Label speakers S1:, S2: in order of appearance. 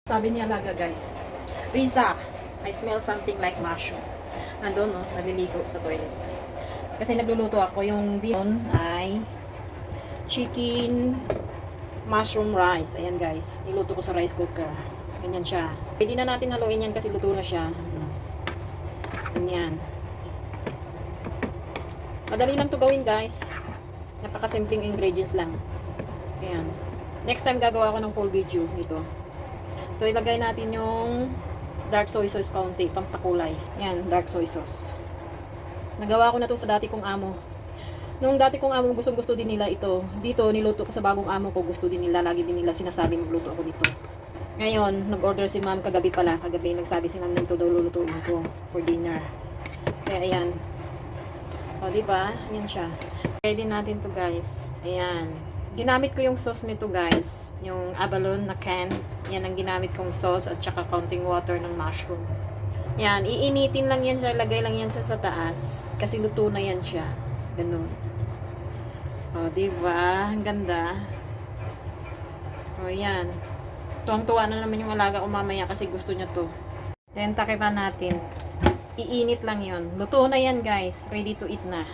S1: Sabi niya alaga guys, Riza, I smell something like mushroom. Andun no, naliligo sa toilet. Kasi nagluluto ako, yung dinon ay chicken mushroom rice. Ayan guys, niluto ko sa rice cooker. Ganyan siya. Pwede na natin haluin yan kasi luto na siya. Ganyan. Madali lang to gawin guys. Napakasimpleng ingredients lang. Ayan. Next time gagawa ako ng full video nito. So, ilagay natin yung dark soy sauce kaunti, pampakulay. Yan, dark soy sauce. Nagawa ko na to sa dati kong amo. Nung dati kong amo, gustong-gusto din nila ito. Dito, niluto ko sa bagong amo ko, gusto din nila. Lagi din nila sinasabi magluto ako nito. Ngayon, nag-order si ma'am kagabi pala. Kagabi, nagsabi si ma'am na ito daw lulutuin ko for dinner. Kaya, ayan. O, diba? Ayan siya. Kaya din natin to guys. Ayan. Ginamit ko yung sauce nito guys, yung abalone na can. Yan ang ginamit kong sauce at saka counting water ng mushroom. Yan, iinitin lang yan siya, lagay lang yan sa taas. Kasi luto na yan siya. Ganun. O, diba? Ang ganda. O, yan. Tuwang-tuwa na naman yung alaga ko mamaya kasi gusto niya to. Then, takipan natin. Iinit lang yon. Luto na yan guys. Ready to eat na.